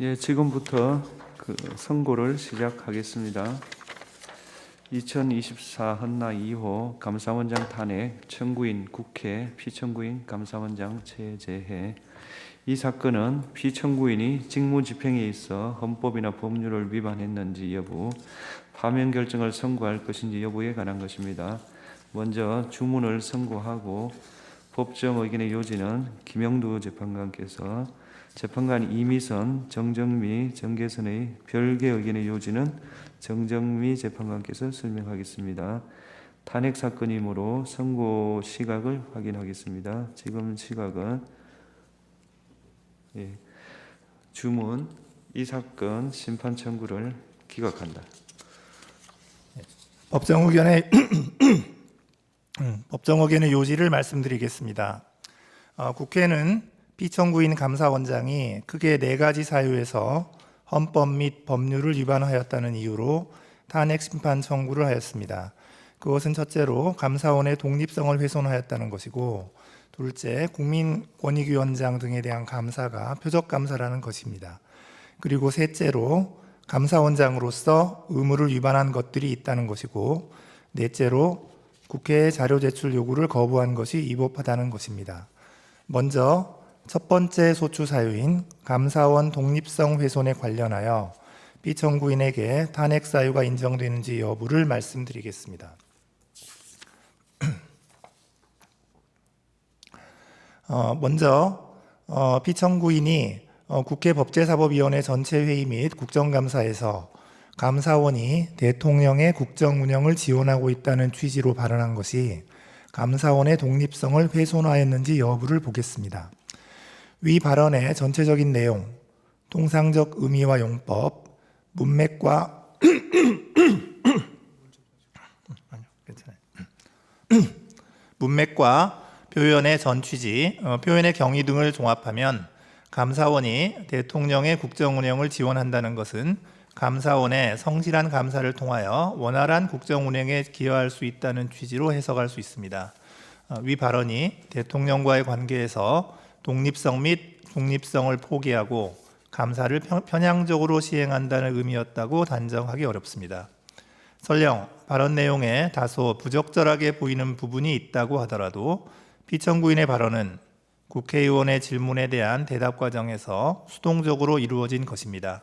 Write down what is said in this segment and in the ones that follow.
예, 지금부터 선고를 시작하겠습니다. 2024 헌나 2호 감사원장 탄핵 청구인 국회 피청구인 감사원장 체제해. 이 사건은 피청구인이 직무집행에 있어 헌법이나 법률을 위반했는지 여부, 파면 결정을 선고할 것인지 여부에 관한 것입니다. 먼저 주문을 선고하고 법정 의견의 요지는 김영두 재판관께서, 재판관 이미선, 정정미, 정계선의 별개 의견의 요지는 정정미 재판관께서 설명하겠습니다. 탄핵 사건이므로 선고 시각을 확인하겠습니다. 지금 시각은 주문, 이 사건 심판 청구를 기각한다. 법정 의견의 요지를 말씀드리겠습니다. 국회는 피청구인 감사원장이 크게 4가지 사유에서 헌법 및 법률을 위반하였다는 이유로 탄핵 심판 청구를 하였습니다. 그것은 첫째로 감사원의 독립성을 훼손하였다는 것이고, 둘째, 국민권익위원장 등에 대한 감사가 표적감사라는 것입니다. 그리고 셋째로 감사원장으로서 의무를 위반한 것들이 있다는 것이고, 넷째로 국회의 자료 제출 요구를 거부한 것이 위법하다는 것입니다. 먼저 첫 번째 소추 사유인 감사원 독립성 훼손에 관련하여 피청구인에게 탄핵 사유가 인정되는지 여부를 말씀드리겠습니다. 먼저 피청구인이 국회 법제사법위원회 전체 회의 및 국정감사에서 감사원이 대통령의 국정 운영을 지원하고 있다는 취지로 발언한 것이 감사원의 독립성을 훼손하였는지 여부를 보겠습니다. 위 발언의 전체적인 내용, 통상적 의미와 용법, 문맥과 문맥과 표현의 전 취지, 표현의 경위 등을 종합하면 감사원이 대통령의 국정 운영을 지원한다는 것은 감사원의 성실한 감사를 통하여 원활한 국정 운영에 기여할 수 있다는 취지로 해석할 수 있습니다. 위 발언이 대통령과의 관계에서 독립성 및 중립성을 포기하고 감사를 편향적으로 시행한다는 의미였다고 단정하기 어렵습니다. 설령 발언 내용에 다소 부적절하게 보이는 부분이 있다고 하더라도 피청구인의 발언은 국회의원의 질문에 대한 대답 과정에서 수동적으로 이루어진 것입니다.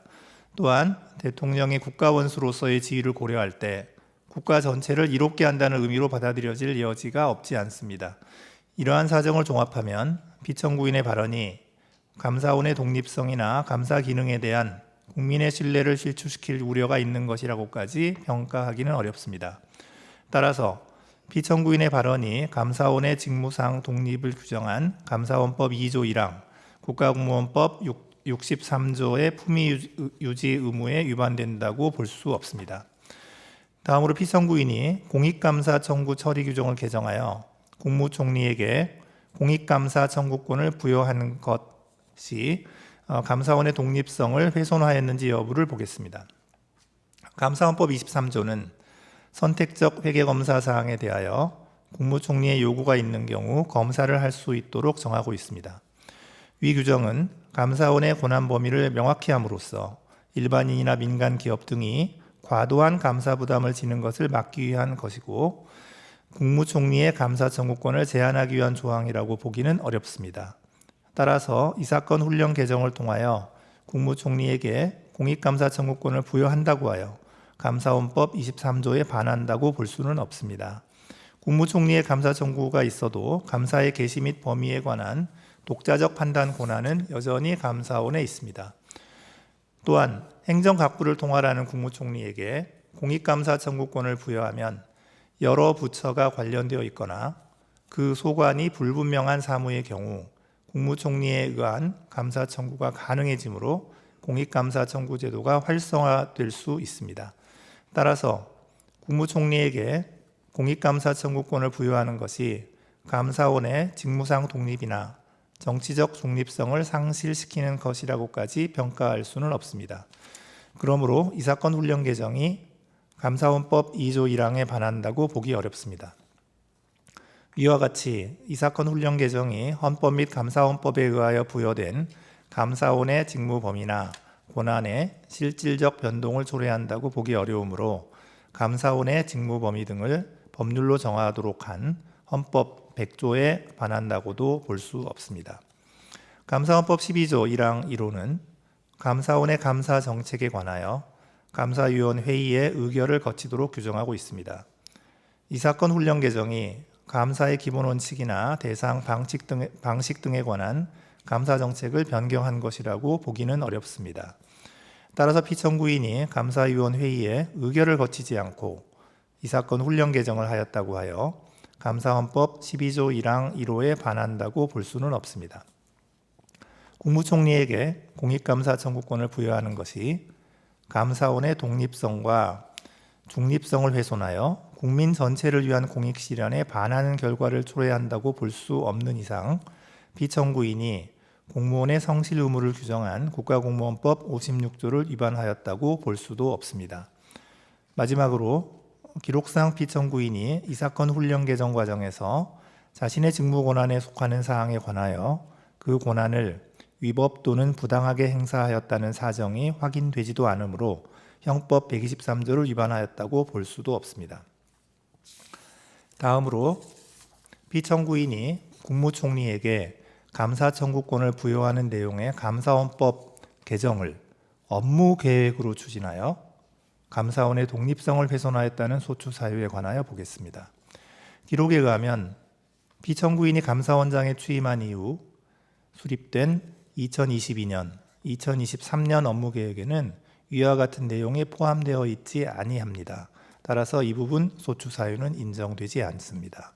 또한 대통령이 국가원수로서의 지위를 고려할 때 국가 전체를 이롭게 한다는 의미로 받아들여질 여지가 없지 않습니다. 이러한 사정을 종합하면 피청구인의 발언이 감사원의 독립성이나 감사 기능에 대한 국민의 신뢰를 실추시킬 우려가 있는 것이라고까지 평가하기는 어렵습니다. 따라서 피청구인의 발언이 감사원의 직무상 독립을 규정한 감사원법 2조 1항, 국가공무원법 63조의 품위 유지 의무에 위반된다고 볼 수 없습니다. 다음으로 피청구인이 공익감사 청구 처리 규정을 개정하여 국무총리에게 공익감사 청구권을 부여한 것이 감사원의 독립성을 훼손하였는지 여부를 보겠습니다. 감사원법 23조는 선택적 회계검사 사항에 대하여 국무총리의 요구가 있는 경우 검사를 할 수 있도록 정하고 있습니다. 위 규정은 감사원의 권한 범위를 명확히 함으로써 일반인이나 민간 기업 등이 과도한 감사 부담을 지는 것을 막기 위한 것이고, 국무총리의 감사 청구권을 제한하기 위한 조항이라고 보기는 어렵습니다. 따라서 이 사건 훈령 개정을 통하여 국무총리에게 공익감사 청구권을 부여한다고 하여 감사원법 23조에 반한다고 볼 수는 없습니다. 국무총리의 감사 청구가 있어도 감사의 개시 및 범위에 관한 독자적 판단 권한은 여전히 감사원에 있습니다. 또한 행정각부를 통할하는 국무총리에게 공익감사 청구권을 부여하면 여러 부처가 관련되어 있거나 그 소관이 불분명한 사무의 경우 국무총리에 의한 감사 청구가 가능해지므로 공익감사 청구 제도가 활성화될 수 있습니다. 따라서 국무총리에게 공익감사 청구권을 부여하는 것이 감사원의 직무상 독립이나 정치적 중립성을 상실시키는 것이라고까지 평가할 수는 없습니다. 그러므로 이 사건 훈령 개정이 감사원법 2조 1항에 반한다고 보기 어렵습니다. 이와 같이 이 사건 훈령 개정이 헌법 및 감사원법에 의하여 부여된 감사원의 직무 범위나 권한의 실질적 변동을 초래한다고 보기 어려우므로 감사원의 직무 범위 등을 법률로 정하도록 한 헌법 100조에 반한다고도 볼 수 없습니다. 감사헌법 12조 1항 1호는 감사원의 감사 정책에 관하여 감사위원 회의의 의결을 거치도록 규정하고 있습니다. 이 사건 훈령 개정이 감사의 기본 원칙이나 대상 방식 등에 관한 감사 정책을 변경한 것이라고 보기는 어렵습니다. 따라서 피청구인이 감사위원 회의에 의결을 거치지 않고 이 사건 훈령 개정을 하였다고 하여 감사헌법 12조 1항 1호에 반한다고 볼 수는 없습니다. 국무총리에게 공익감사 청구권을 부여하는 것이 감사원의 독립성과 중립성을 훼손하여 국민 전체를 위한 공익 실현에 반하는 결과를 초래한다고 볼 수 없는 이상 피청구인이 공무원의 성실 의무를 규정한 국가공무원법 56조를 위반하였다고 볼 수도 없습니다. 마지막으로 기록상 피청구인이 이 사건 훈령 개정 과정에서 자신의 직무 권한에 속하는 사항에 관하여 그 권한을 위법 또는 부당하게 행사하였다는 사정이 확인되지도 않으므로 형법 123조를 위반하였다고 볼 수도 없습니다. 다음으로 피청구인이 국무총리에게 감사 청구권을 부여하는 내용의 감사원법 개정을 업무 계획으로 추진하여 감사원의 독립성을 훼손하였다는 소추 사유에 관하여 보겠습니다. 기록에 의하면 피청구인이 감사원장에 취임한 이후 수립된 2022년, 2023년 업무 계획에는 위와 같은 내용이 포함되어 있지 아니합니다. 따라서 이 부분 소추 사유는 인정되지 않습니다.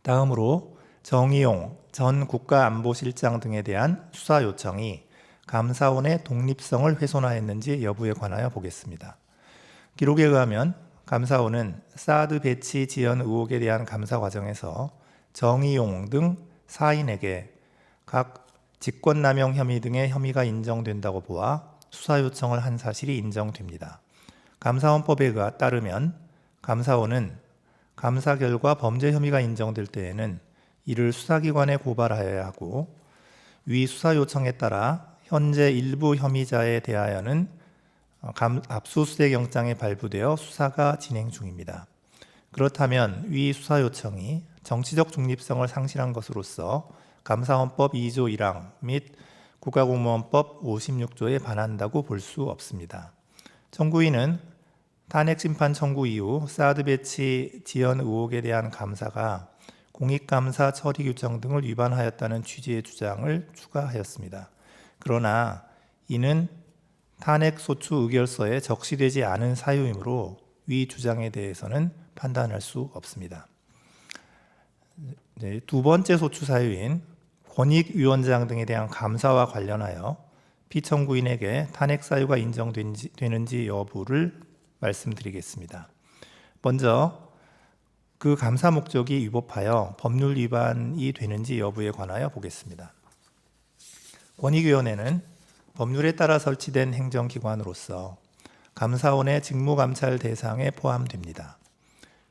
다음으로 정의용 전 국가안보실장 등에 대한 수사 요청이 감사원의 독립성을 훼손하였는지 여부에 관하여 보겠습니다. 기록에 의하면 감사원은 사드 배치 지연 의혹에 대한 감사 과정에서 정의용 등 4인에게 각 직권남용 혐의 등의 혐의가 인정된다고 보아 수사 요청을 한 사실이 인정됩니다. 감사원법에 따르면 감사원은 감사 결과 범죄 혐의가 인정될 때에는 이를 수사기관에 고발하여야 하고 위 수사 요청에 따라 현재 일부 혐의자에 대하여는 압수수색 영장이 발부되어 수사가 진행 중입니다. 그렇다면 위 수사 요청이 정치적 중립성을 상실한 것으로서 감사헌법 2조 1항 및 국가공무원법 56조에 반한다고 볼 수 없습니다. 청구인은 탄핵심판 청구 이후 사드 배치 지연 의혹에 대한 감사가 공익감사 처리 규정 등을 위반하였다는 취지의 주장을 추가하였습니다. 그러나 이는 탄핵소추 의결서에 적시되지 않은 사유이므로 위 주장에 대해서는 판단할 수 없습니다. 두 번째 소추 사유인 권익위원장 등에 대한 감사와 관련하여 피청구인에게 탄핵 사유가 인정되는지 여부를 말씀드리겠습니다. 먼저 그 감사 목적이 위법하여 법률 위반이 되는지 여부에 관하여 보겠습니다. 권익위원회는 법률에 따라 설치된 행정기관으로서 감사원의 직무감찰 대상에 포함됩니다.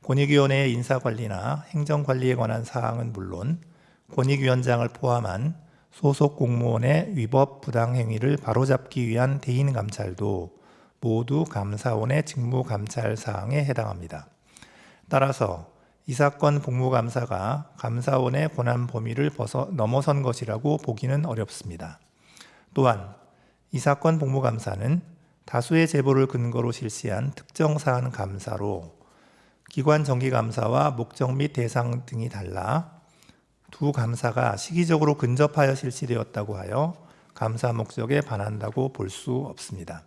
권익위원회의 인사관리나 행정관리에 관한 사항은 물론 권익위원장을 포함한 소속 공무원의 위법 부당행위를 바로잡기 위한 대인감찰도 모두 감사원의 직무감찰 사항에 해당합니다. 따라서 이 사건 복무감사가 감사원의 권한 범위를 넘어선 것이라고 보기는 어렵습니다. 또한 이 사건 복무감사는 다수의 제보를 근거로 실시한 특정 사안 감사로 기관 정기감사와 목적 및 대상 등이 달라 두 감사가 시기적으로 근접하여 실시되었다고 하여 감사 목적에 반한다고 볼 수 없습니다.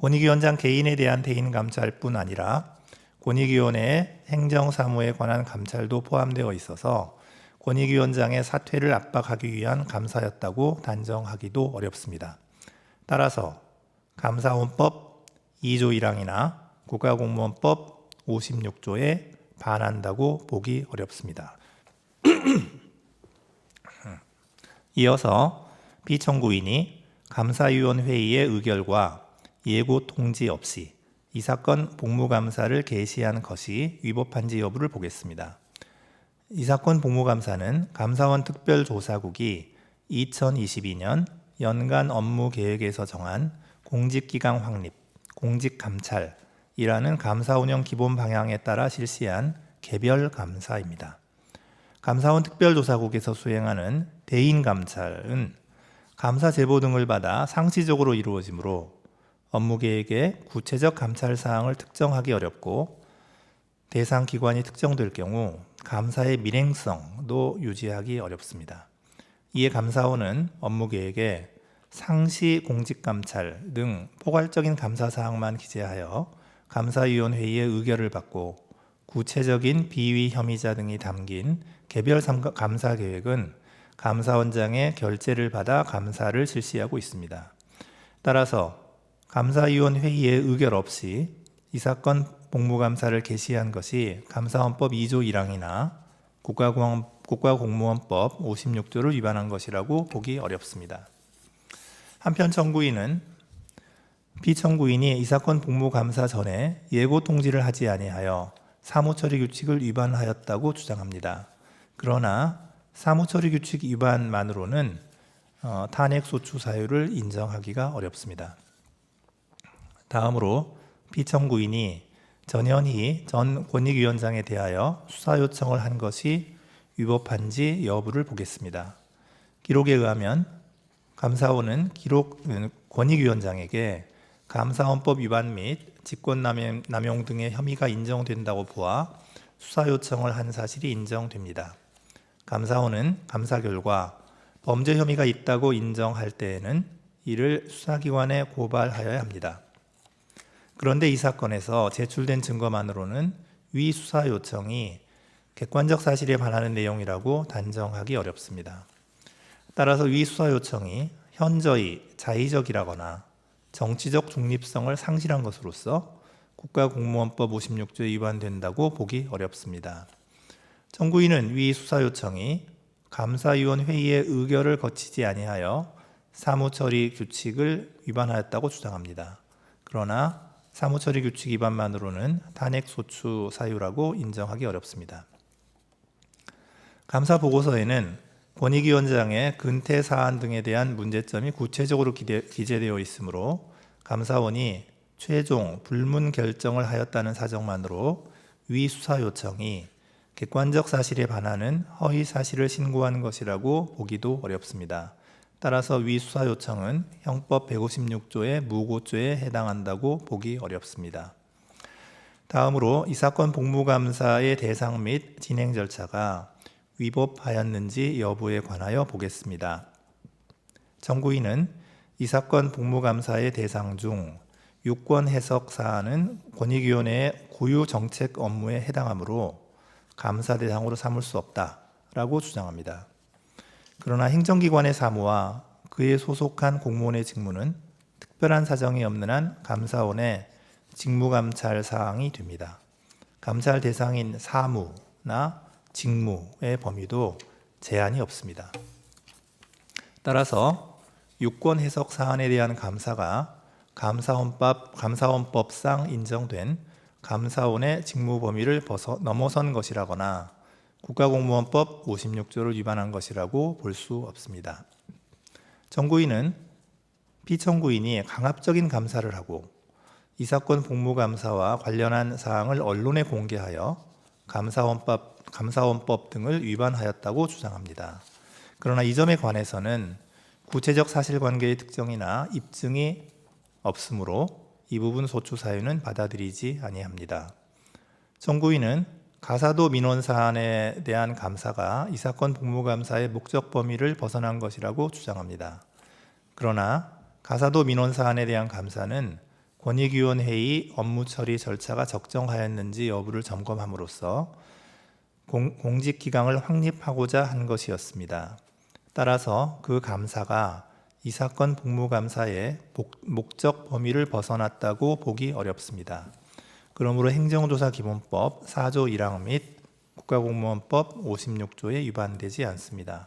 권익위원장 개인에 대한 대인 감찰뿐 아니라 권익위원회의 행정사무에 관한 감찰도 포함되어 있어서 권익위원장의 사퇴를 압박하기 위한 감사였다고 단정하기도 어렵습니다. 따라서 감사원법 2조 1항이나 국가공무원법 56조에 반한다고 보기 어렵습니다. 이어서 피청구인이 감사위원 회의의 의결과 예고 통지 없이 이 사건 복무감사를 개시한 것이 위법한지 여부를 보겠습니다. 이 사건 복무감사는 감사원 특별조사국이 2022년 연간 업무 계획에서 정한 공직기강 확립, 공직감찰이라는 감사 운영 기본 방향에 따라 실시한 개별 감사입니다. 감사원 특별조사국에서 수행하는 대인 감찰은 감사 제보 등을 받아 상시적으로 이루어지므로 업무 계획에 구체적 감찰 사항을 특정하기 어렵고 대상 기관이 특정될 경우 감사의 밀행성도 유지하기 어렵습니다. 이에 감사원은 업무 계획에 상시 공직감찰 등 포괄적인 감사 사항만 기재하여 감사위원회의의 의결을 받고 구체적인 비위 혐의자 등이 담긴 개별 감사 계획은 감사원장의 결재를 받아 감사를 실시하고 있습니다. 따라서 감사위원 회의의 의결 없이 이 사건 복무감사를 개시한 것이 감사원법 2조 1항이나 국가공무원법 56조를 위반한 것이라고 보기 어렵습니다. 한편 청구인은 피청구인이 이 사건 복무감사 전에 예고 통지를 하지 아니하여 사무처리 규칙을 위반하였다고 주장합니다. 그러나 사무처리 규칙 위반만으로는 탄핵소추 사유를 인정하기가 어렵습니다. 다음으로 피청구인이 전현희 전 권익위원장에 대하여 수사 요청을 한 것이 위법한지 여부를 보겠습니다. 기록에 의하면 감사원은 권익위원장에게 감사원법 위반 및 직권남용 등의 혐의가 인정된다고 보아 수사 요청을 한 사실이 인정됩니다. 감사원은 감사 결과 범죄 혐의가 있다고 인정할 때에는 이를 수사기관에 고발하여야 합니다. 그런데 이 사건에서 제출된 증거만으로는 위 수사 요청이 객관적 사실에 반하는 내용이라고 단정하기 어렵습니다. 따라서 위 수사 요청이 현저히 자의적이라거나 정치적 중립성을 상실한 것으로서 국가공무원법 56조에 위반된다고 보기 어렵습니다. 청구인은 위 수사 요청이 감사위원 회의의 의결을 거치지 아니하여 사무처리 규칙을 위반하였다고 주장합니다. 그러나 사무처리 규칙 위반만으로는 탄핵소추 사유라고 인정하기 어렵습니다. 감사 보고서에는 권익위원장의 근태 사안 등에 대한 문제점이 구체적으로 기재되어 있으므로 감사원이 최종 불문 결정을 하였다는 사정만으로 위 수사 요청이 객관적 사실에 반하는 허위 사실을 신고한 것이라고 보기도 어렵습니다. 따라서 위 수사 요청은 형법 156조의 무고죄에 해당한다고 보기 어렵습니다. 다음으로 이 사건 복무감사의 대상 및 진행 절차가 위법하였는지 여부에 관하여 보겠습니다. 청구인은 이 사건 복무감사의 대상 중 유권 해석 사안은 권익위원회의 고유 정책 업무에 해당하므로 감사 대상으로 삼을 수 없다라고 주장합니다. 그러나 행정기관의 사무와 그에 소속한 공무원의 직무는 특별한 사정이 없는 한 감사원의 직무감찰 사항이 됩니다. 감찰 대상인 사무나 직무의 범위도 제한이 없습니다. 따라서 유권 해석 사안에 대한 감사가 감사원법상 인정된 감사원의 직무 범위를 넘어선 것이라거나 국가공무원법 56조를 위반한 것이라고 볼 수 없습니다. 청구인은 피청구인이 강압적인 감사를 하고 이 사건 복무감사와 관련한 사항을 언론에 공개하여 감사원법 등을 위반하였다고 주장합니다. 그러나 이 점에 관해서는 구체적 사실관계의 특정이나 입증이 없으므로 이 부분 소추 사유는 받아들이지 아니합니다. 청구인은 가사도 민원 사안에 대한 감사가 이 사건 복무감사의 목적 범위를 벗어난 것이라고 주장합니다. 그러나 가사도 민원 사안에 대한 감사는 권익위원회의 업무 처리 절차가 적정하였는지 여부를 점검함으로써 공직기강을 확립하고자 한 것이었습니다. 따라서 그 감사가 이 사건 복무감사의 목적 범위를 벗어났다고 보기 어렵습니다. 그러므로 행정조사기본법 4조 1항 및 국가공무원법 56조에 위반되지 않습니다.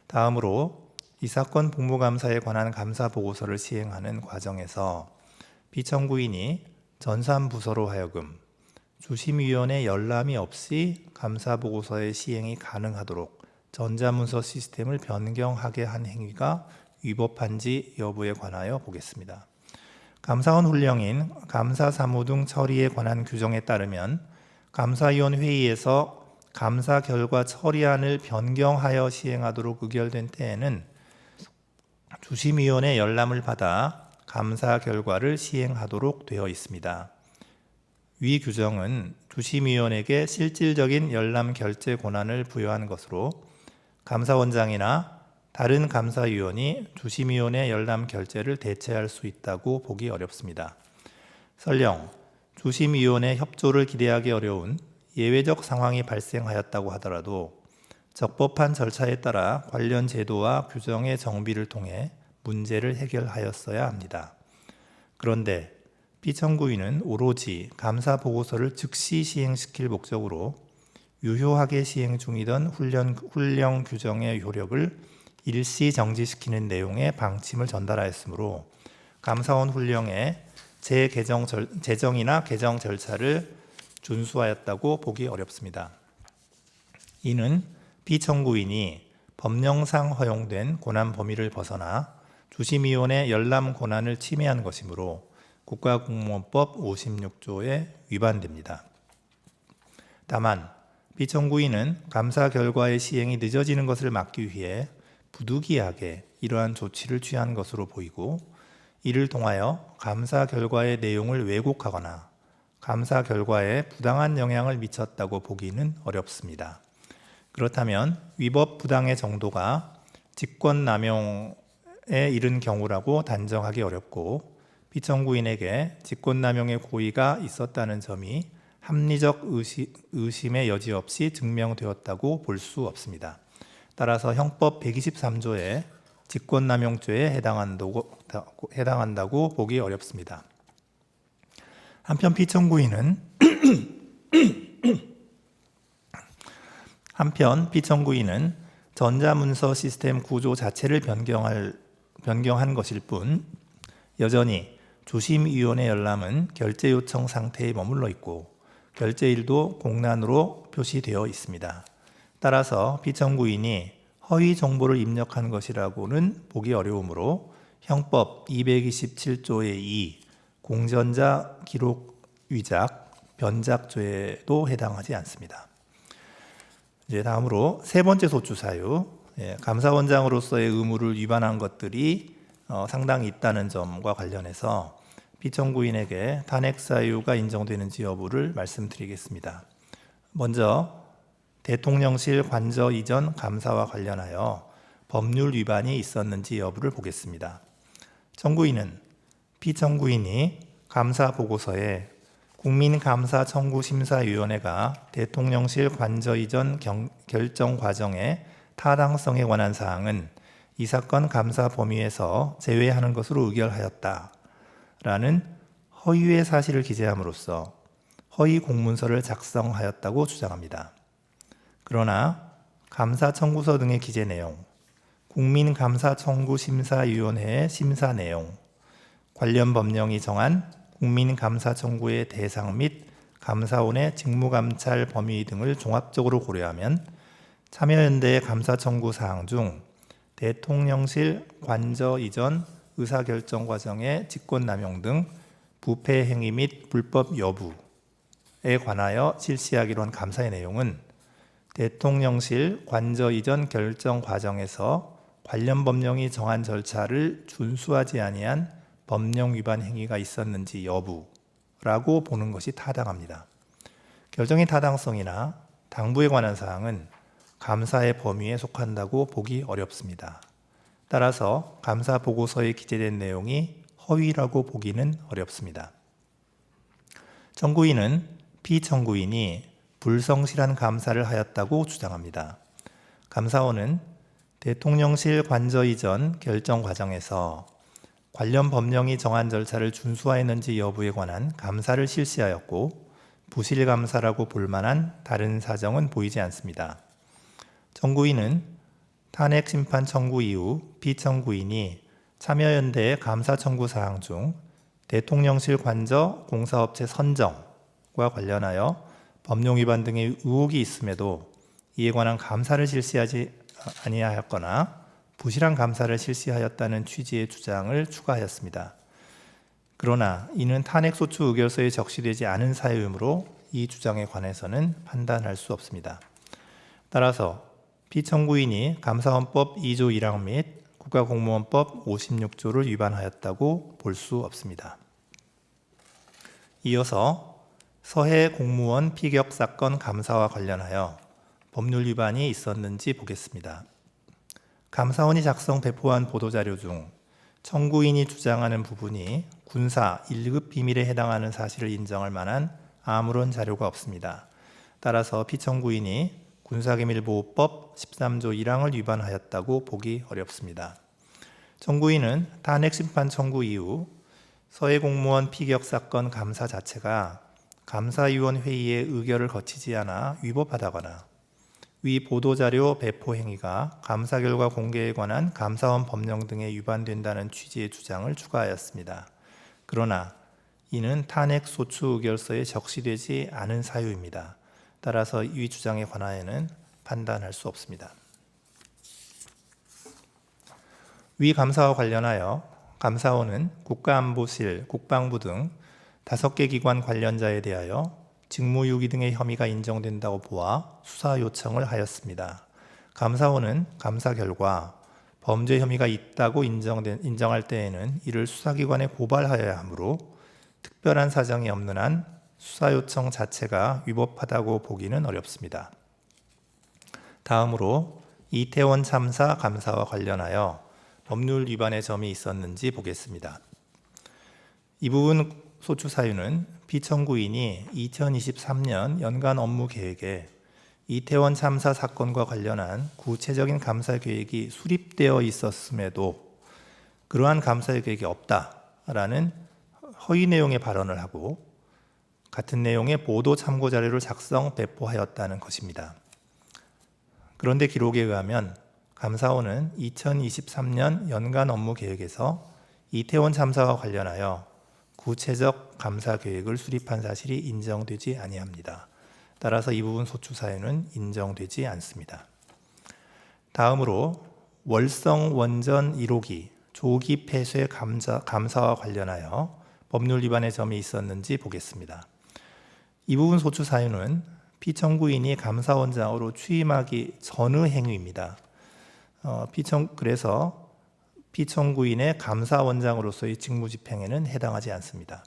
다음으로 이 사건 복무감사에 관한 감사보고서를 시행하는 과정에서 피청구인이 전산부서로 하여금 주심위원회 열람이 없이 감사보고서의 시행이 가능하도록 전자문서 시스템을 변경하게 한 행위가 위법한지 여부에 관하여 보겠습니다. 감사원 훈령인 감사사무 등 처리에 관한 규정에 따르면 감사위원 회의에서 감사 결과 처리안을 변경하여 시행하도록 의결된 때에는 주심위원회 열람을 받아 감사 결과를 시행하도록 되어 있습니다. 위 규정은 주심위원에게 실질적인 열람 결재 권한을 부여한 것으로 감사원장이나 다른 감사위원이 주심위원회 열람 결재를 대체할 수 있다고 보기 어렵습니다. 설령 주심위원회 협조를 기대하기 어려운 예외적 상황이 발생하였다고 하더라도 적법한 절차에 따라 관련 제도와 규정의 정비를 통해 문제를 해결하였어야 합니다. 그런데 피청구인은 오로지 감사 보고서를 즉시 시행시킬 목적으로 유효하게 시행 중이던 훈령 규정의 효력을 일시 정지시키는 내용의 방침을 전달하였으므로 감사원 훈령의 제정이나 개정 절차를 준수하였다고 보기 어렵습니다. 이는 피청구인이 법령상 허용된 권한 범위를 벗어나 주심위원회 열람 권한을 침해한 것이므로 국가공무원법 56조에 위반됩니다. 다만 피청구인은 감사 결과의 시행이 늦어지는 것을 막기 위해 부득이하게 이러한 조치를 취한 것으로 보이고 이를 통하여 감사 결과의 내용을 왜곡하거나 감사 결과에 부당한 영향을 미쳤다고 보기는 어렵습니다. 그렇다면 위법 부당의 정도가 직권남용에 이른 경우라고 단정하기 어렵고 피청구인에게 직권남용의 고의가 있었다는 점이 합리적 의심의 여지 없이 증명되었다고 볼 수 없습니다. 따라서 형법 123조의 직권남용죄에 해당한다고 보기 어렵습니다. 한편 피청구인은 전자문서 시스템 구조 자체를 변경한 것일 뿐 여전히 주심위원회 열람은 결재 요청 상태에 머물러 있고 결재일도 공란으로 표시되어 있습니다. 따라서 피청구인이 허위 정보를 입력한 것이라고는 보기 어려우므로 형법 227조의 2 공전자 기록 위작 변작죄에도 해당하지 않습니다. 이제 다음으로 세 번째 소추 사유, 감사원장으로서의 의무를 위반한 것들이 상당히 있다는 점과 관련해서 피청구인에게 탄핵 사유가 인정되는지 여부를 말씀드리겠습니다. 먼저 대통령실 관저 이전 감사와 관련하여 법률 위반이 있었는지 여부를 보겠습니다. 청구인은 피청구인이 감사 보고서에 국민감사청구심사위원회가 대통령실 관저 이전 결정 과정의 타당성에 관한 사항은 이 사건 감사 범위에서 제외하는 것으로 의결하였다 라는 허위의 사실을 기재함으로써 허위 공문서를 작성하였다고 주장합니다. 그러나 감사 청구서 등의 기재 내용, 국민감사청구심사위원회의 심사 내용, 관련 법령이 정한 국민감사 청구의 대상 및 감사원의 직무감찰 범위 등을 종합적으로 고려하면 참여연대의 감사 청구 사항 중 대통령실 관저 이전 의사결정 과정의 직권남용 등 부패 행위 및 불법 여부에 관하여 실시하기로 한 감사의 내용은 대통령실 관저 이전 결정 과정에서 관련 법령이 정한 절차를 준수하지 아니한 법령 위반 행위가 있었는지 여부라고 보는 것이 타당합니다. 결정의 타당성이나 당부에 관한 사항은 감사의 범위에 속한다고 보기 어렵습니다. 따라서 감사 보고서에 기재된 내용이 허위라고 보기는 어렵습니다. 청구인은 피청구인이 불성실한 감사를 하였다고 주장합니다. 감사원은 대통령실 관저 이전 결정 과정에서 관련 법령이 정한 절차를 준수하였는지 여부에 관한 감사를 실시하였고 부실 감사라고 볼 만한 다른 사정은 보이지 않습니다. 청구인은 탄핵 심판 청구 이후 피청구인이 참여연대의 감사 청구 사항 중 대통령실 관저 공사업체 선정과 관련하여 법령 위반 등의 의혹이 있음에도 이에 관한 감사를 실시하지 아니하였거나 부실한 감사를 실시하였다는 취지의 주장을 추가하였습니다. 그러나 이는 탄핵소추 의결서에 적시되지 않은 사유이므로 이 주장에 관해서는 판단할 수 없습니다. 따라서 피청구인이 감사원법 2조 1항 및 국가공무원법 56조를 위반하였다고 볼 수 없습니다. 이어서 서해 공무원 피격 사건 감사와 관련하여 법률 위반이 있었는지 보겠습니다. 감사원이 작성 배포한 보도자료 중 청구인이 주장하는 부분이 군사 1급 비밀에 해당하는 사실을 인정할 만한 아무런 자료가 없습니다. 따라서 피청구인이 군사기밀보호법 13조 1항을 위반하였다고 보기 어렵습니다. 청구인은 탄핵심판 청구 이후 서해공무원 피격 사건 감사 자체가 감사위원회의의 의결을 거치지 않아 위법하다거나 위 보도자료 배포 행위가 감사 결과 공개에 관한 감사원 법령 등에 위반된다는 취지의 주장을 추가하였습니다. 그러나 이는 탄핵 소추 의결서에 적시되지 않은 사유입니다. 따라서 이 주장에 관하여는 판단할 수 없습니다. 위 감사와 관련하여 감사원은 국가안보실, 국방부 등 5개 기관 관련자에 대하여 직무유기 등의 혐의가 인정된다고 보아 수사 요청을 하였습니다. 감사원은 감사 결과 범죄 혐의가 있다고 인정할 때에는 이를 수사기관에 고발하여야 하므로 특별한 사정이 없는 한 수사 요청 자체가 위법하다고 보기는 어렵습니다. 다음으로 이태원 참사 감사와 관련하여 법률 위반의 점이 있었는지 보겠습니다. 이 부분 소추 사유는 피청구인이 2023년 연간 업무 계획에 이태원 참사 사건과 관련한 구체적인 감사 계획이 수립되어 있었음에도 그러한 감사 계획이 없다라는 허위 내용의 발언을 하고 같은 내용의 보도 참고 자료를 작성 배포하였다는 것입니다. 그런데 기록에 의하면 감사원은 2023년 연간 업무 계획에서 이태원 참사와 관련하여 구체적 감사 계획을 수립한 사실이 인정되지 아니합니다. 따라서 이 부분 소추 사유는 인정되지 않습니다. 다음으로 월성 원전 1호기 조기 폐쇄 감사와 관련하여 법률 위반의 점이 있었는지 보겠습니다. 이 부분 소추 사유는 피청구인이 감사원장으로 취임하기 전의 행위입니다. 그래서 피청구인의 감사원장으로서의 직무집행에는 해당하지 않습니다.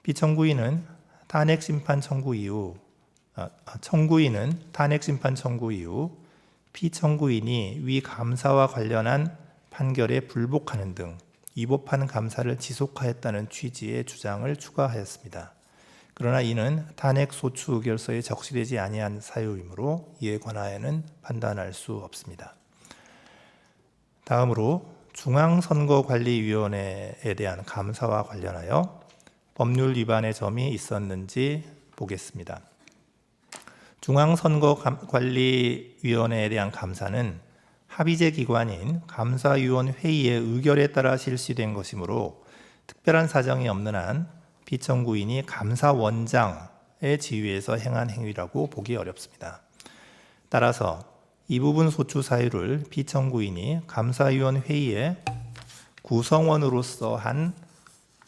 피청구인은 탄핵심판 청구 이후 청구인은 탄핵심판 청구 이후 피청구인이 위 감사와 관련한 판결에 불복하는 등 위법한 감사를 지속하였다는 취지의 주장을 추가하였습니다. 그러나 이는 탄핵 소추 의결서에 적시되지 아니한 사유이므로 이에 관하여는 판단할 수 없습니다. 다음으로 중앙선거관리위원회에 대한 감사와 관련하여 법률 위반의 점이 있었는지 보겠습니다. 중앙선거관리위원회에 대한 감사는 합의제 기관인 감사위원회의의 의결에 따라 실시된 것이므로 특별한 사정이 없는 한 피청구인이 감사원장의 지위에서 행한 행위라고 보기 어렵습니다. 따라서 이 부분 소추 사유를 피청구인이 감사위원회의의 구성원으로서 한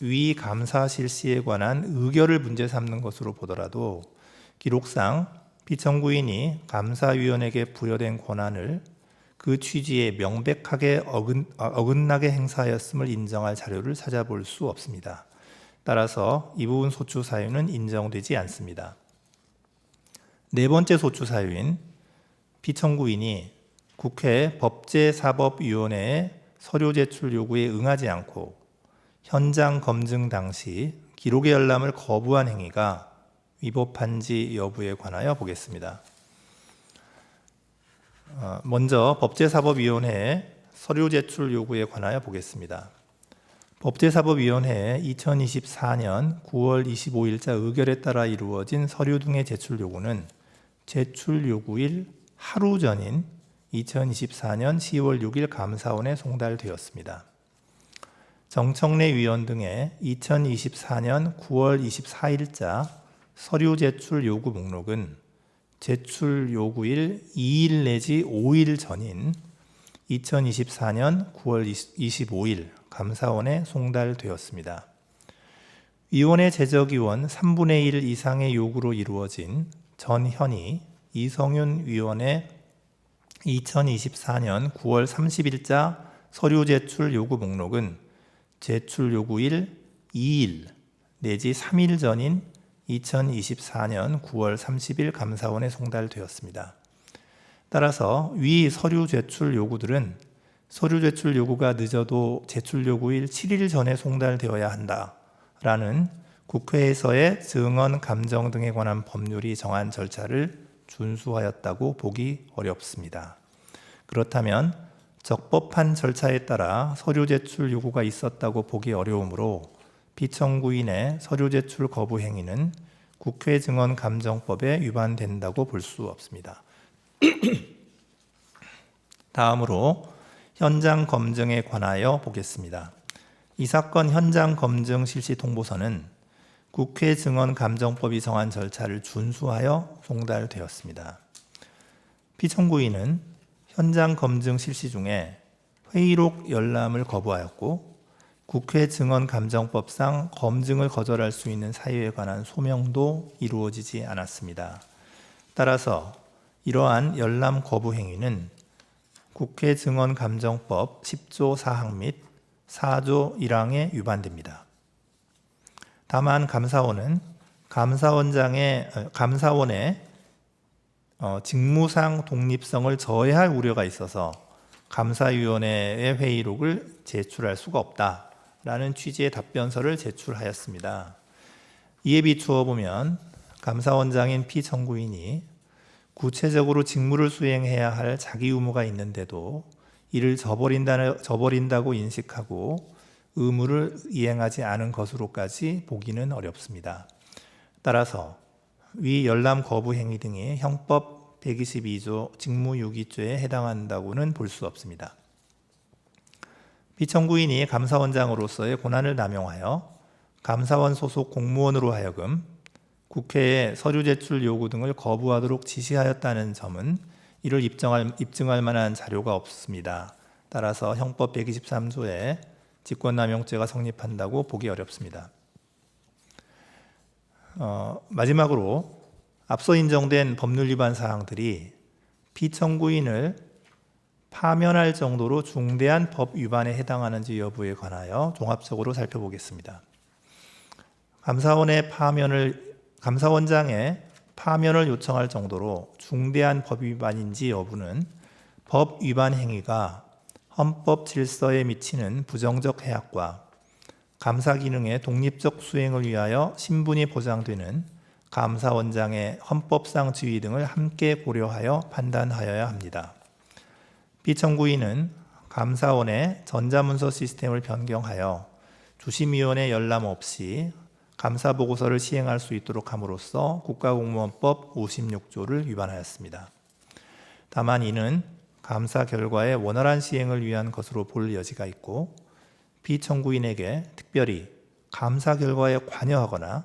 위 감사 실시에 관한 의결을 문제 삼는 것으로 보더라도 기록상 피청구인이 감사위원에게 부여된 권한을 그 취지에 명백하게 어긋나게 행사하였음을 인정할 자료를 찾아볼 수 없습니다. 따라서 이 부분 소추 사유는 인정되지 않습니다. 네 번째 소추 사유인 피청구인이 국회 법제사법위원회의 서류 제출 요구에 응하지 않고 현장 검증 당시 기록의 열람을 거부한 행위가 위법한지 여부에 관하여 보겠습니다. 먼저 법제사법위원회의 서류 제출 요구에 관하여 보겠습니다. 법제사법위원회의 2024년 9월 25일자 의결에 따라 이루어진 서류 등의 제출 요구는 제출 요구일 하루 전인 2024년 10월 6일 감사원에 송달되었습니다. 정청래 위원 등의 2024년 9월 24일자 서류 제출 요구 목록은 제출 요구일 2일 내지 5일 전인 2024년 9월 25일 감사원에 송달되었습니다. 위원회 제적위원 3분의 1 이상의 요구로 이루어진 전현희, 이성윤 위원의 2024년 9월 30일자 서류 제출 요구 목록은 제출 요구일 2일 내지 3일 전인 2024년 9월 30일 감사원에 송달되었습니다. 따라서 위 서류 제출 요구들은 서류 제출 요구가 늦어도 제출 요구일 7일 전에 송달되어야 한다라는 국회에서의 증언 감정 등에 관한 법률이 정한 절차를 준수하였다고 보기 어렵습니다. 그렇다면 적법한 절차에 따라 서류 제출 요구가 있었다고 보기 어려우므로 피청구인의 서류 제출 거부 행위는 국회 증언 감정법에 위반된다고 볼 수 없습니다. 다음으로 현장 검증에 관하여 보겠습니다. 이 사건 현장 검증 실시 통보서는 국회 증언 감정법이 정한 절차를 준수하여 송달되었습니다. 피청구인은 현장 검증 실시 중에 회의록 열람을 거부하였고 국회 증언 감정법상 검증을 거절할 수 있는 사유에 관한 소명도 이루어지지 않았습니다. 따라서 이러한 열람 거부 행위는 국회 증언 감정법 10조 4항 및 4조 1항에 위반됩니다. 다만 감사원은 감사원의 직무상 독립성을 저해할 우려가 있어서 감사위원회의 회의록을 제출할 수가 없다라는 취지의 답변서를 제출하였습니다. 이에 비추어 보면 감사원장인 피청구인이 구체적으로 직무를 수행해야 할 자기 의무가 있는데도 이를 저버린다고 인식하고 의무를 이행하지 않은 것으로까지 보기는 어렵습니다. 따라서 위 열람 거부 행위 등이 형법 122조 직무유기죄에 해당한다고는 볼 수 없습니다. 피청구인이 감사원장으로서의 권한을 남용하여 감사원 소속 공무원으로 하여금 국회에 서류 제출 요구 등을 거부하도록 지시하였다는 점은 이를 입증할 만한 자료가 없습니다. 따라서 형법 123조에 직권남용죄가 성립한다고 보기 어렵습니다. 마지막으로 앞서 인정된 법률 위반 사항들이 피청구인을 파면할 정도로 중대한 법 위반에 해당하는지 여부에 관하여 종합적으로 살펴보겠습니다. 감사원장의 파면을 요청할 정도로 중대한 법 위반인지 여부는 법 위반 행위가 헌법 질서에 미치는 부정적 해악과 감사 기능의 독립적 수행을 위하여 신분이 보장되는 감사원장의 헌법상 지위 등을 함께 고려하여 판단하여야 합니다. 피청구인은 감사원의 전자문서 시스템을 변경하여 주심위원회 열람 없이 감사보고서를 시행할 수 있도록 함으로써 국가공무원법 56조를 위반하였습니다. 다만 이는 감사 결과의 원활한 시행을 위한 것으로 볼 여지가 있고 피청구인에게 특별히 감사 결과에 관여하거나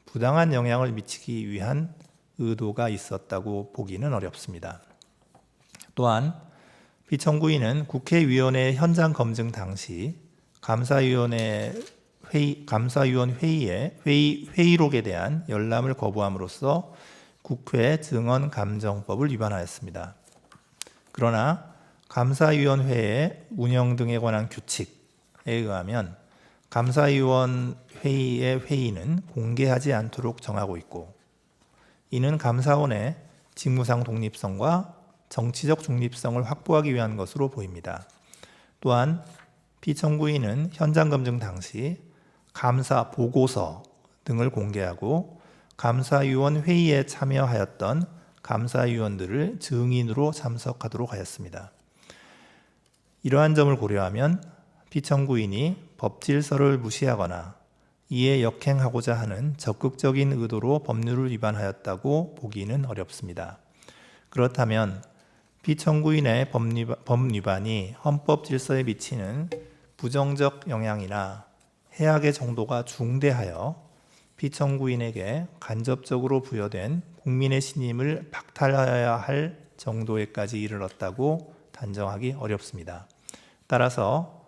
부당한 영향을 미치기 위한 의도가 있었다고 보기는 어렵습니다. 또한 피청구인은 국회위원회 현장 검증 당시 감사위원 회의의 회의록에 대한 열람을 거부함으로써 국회 증언 감정법을 위반하였습니다. 그러나 감사위원회의 운영 등에 관한 규칙에 의하면 감사위원 회의의 회의는 공개하지 않도록 정하고 있고 이는 감사원의 직무상 독립성과 정치적 중립성을 확보하기 위한 것으로 보입니다. 또한 피청구인은 현장 검증 당시 감사 보고서 등을 공개하고 감사위원 회의에 참여하였던 감사위원들을 증인으로 참석하도록 하였습니다. 이러한 점을 고려하면 피청구인이 법질서를 무시하거나 이에 역행하고자 하는 적극적인 의도로 법률을 위반하였다고 보기는 어렵습니다. 그렇다면 피청구인의 법 위반이 헌법 질서에 미치는 부정적 영향이나 해악의 정도가 중대하여 피청구인에게 간접적으로 부여된 국민의 신임을 박탈하여야 할 정도에까지 이르렀다고 단정하기 어렵습니다. 따라서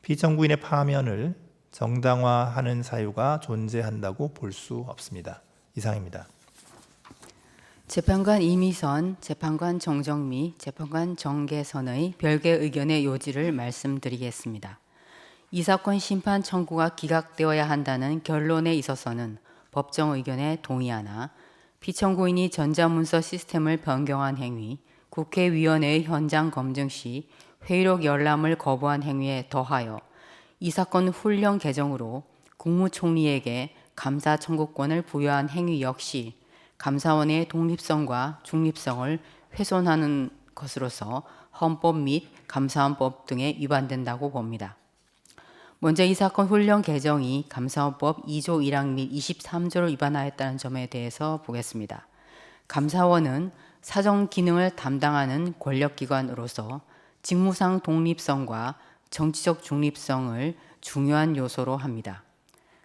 피청구인의 파면을 정당화하는 사유가 존재한다고 볼 수 없습니다. 이상입니다. 재판관 이미선, 재판관 정정미, 재판관 정계선의 별개 의견의 요지를 말씀드리겠습니다. 이 사건 심판 청구가 기각되어야 한다는 결론에 있어서는 법정 의견에 동의하나 피청구인이 전자문서 시스템을 변경한 행위, 국회위원회의 현장 검증 시 회의록 열람을 거부한 행위에 더하여 이 사건 훈령 개정으로 국무총리에게 감사 청구권을 부여한 행위 역시 감사원의 독립성과 중립성을 훼손하는 것으로서 헌법 및 감사원법 등에 위반된다고 봅니다. 먼저 이 사건 훈령 개정이 감사원법 2조 1항 및 23조를 위반하였다는 점에 대해서 보겠습니다. 감사원은 사정 기능을 담당하는 권력기관으로서 직무상 독립성과 정치적 중립성을 중요한 요소로 합니다.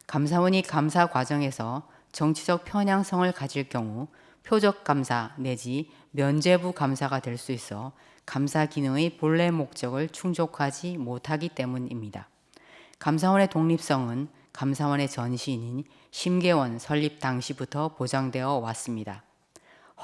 감사원이 감사 과정에서 정치적 편향성을 가질 경우 표적 감사 내지 면죄부 감사가 될 수 있어 감사 기능의 본래 목적을 충족하지 못하기 때문입니다. 감사원의 독립성은 감사원의 전신인 심계원 설립 당시부터 보장되어 왔습니다.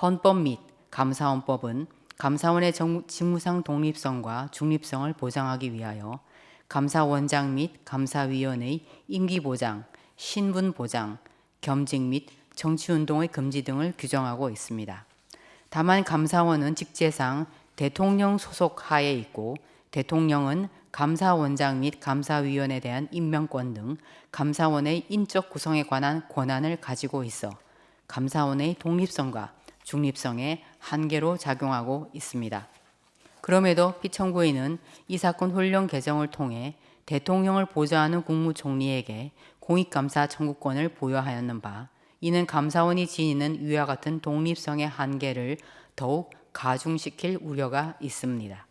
헌법 및 감사원법은 감사원의 직무상 독립성과 중립성을 보장하기 위하여 감사원장 및 감사위원의 임기 보장, 신분 보장, 겸직 및 정치운동의 금지 등을 규정하고 있습니다. 다만 감사원은 직제상 대통령 소속 하에 있고 대통령은 감사원장 및 감사위원에 대한 임명권 등 감사원의 인적 구성에 관한 권한을 가지고 있어 감사원의 독립성과 중립성에 한계로 작용하고 있습니다. 그럼에도 피청구인은 이 사건 훈령 개정을 통해 대통령을 보좌하는 국무총리에게 공익감사 청구권을 부여하였는 바 이는 감사원이 지니는 위와 같은 독립성의 한계를 더욱 가중시킬 우려가 있습니다.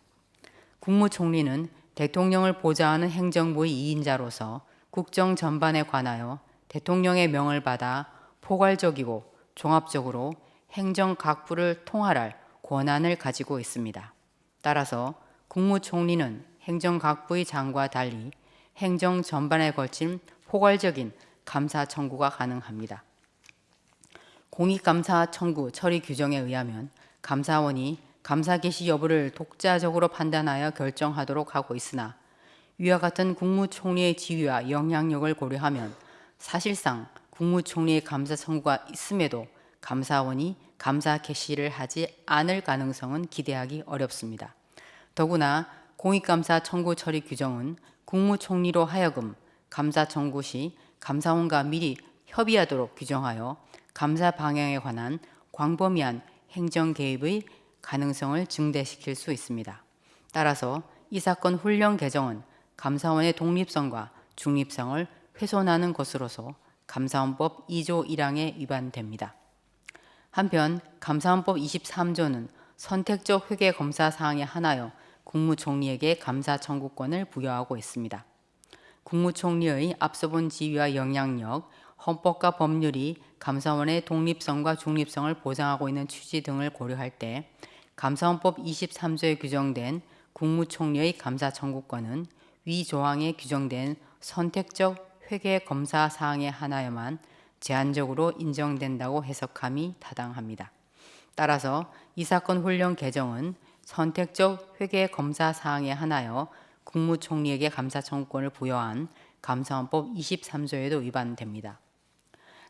국무총리는 대통령을 보좌하는 행정부의 2인자로서 국정 전반에 관하여 대통령의 명을 받아 포괄적이고 종합적으로 행정 각부를 통할할 권한을 가지고 있습니다. 따라서 국무총리는 행정 각부의 장과 달리 행정 전반에 걸친 포괄적인 감사 청구가 가능합니다. 공익감사 청구 처리 규정에 의하면 감사원이 감사 개시 여부를 독자적으로 판단하여 결정하도록 하고 있으나 위와 같은 국무총리의 지위와 영향력을 고려하면 사실상 국무총리의 감사 청구가 있음에도 감사원이 감사 개시를 하지 않을 가능성은 기대하기 어렵습니다. 더구나 공익감사 청구 처리 규정은 국무총리로 하여금 감사 청구 시 감사원과 미리 협의하도록 규정하여 감사 방향에 관한 광범위한 행정 개입의 가능성을 증대시킬 수 있습니다. 따라서 이 사건 훈령 개정은 감사원의 독립성과 중립성을 훼손하는 것으로서 감사원법 2조 1항에 위반됩니다. 한편 감사원법 23조는 선택적 회계 검사 사항에 한하여 국무총리에게 감사 청구권을 부여하고 있습니다. 국무총리의 앞서 본 지위와 영향력, 헌법과 법률이 감사원의 독립성과 중립성을 보장하고 있는 취지 등을 고려할 때 감사원법 23조에 규정된 국무총리의 감사 청구권은 위 조항에 규정된 선택적 회계 검사 사항에 한하여만 제한적으로 인정된다고 해석함이 타당합니다. 따라서 이 사건 훈령 개정은 선택적 회계 검사 사항에 한하여 국무총리에게 감사 청구권을 부여한 감사원법 23조에도 위반됩니다.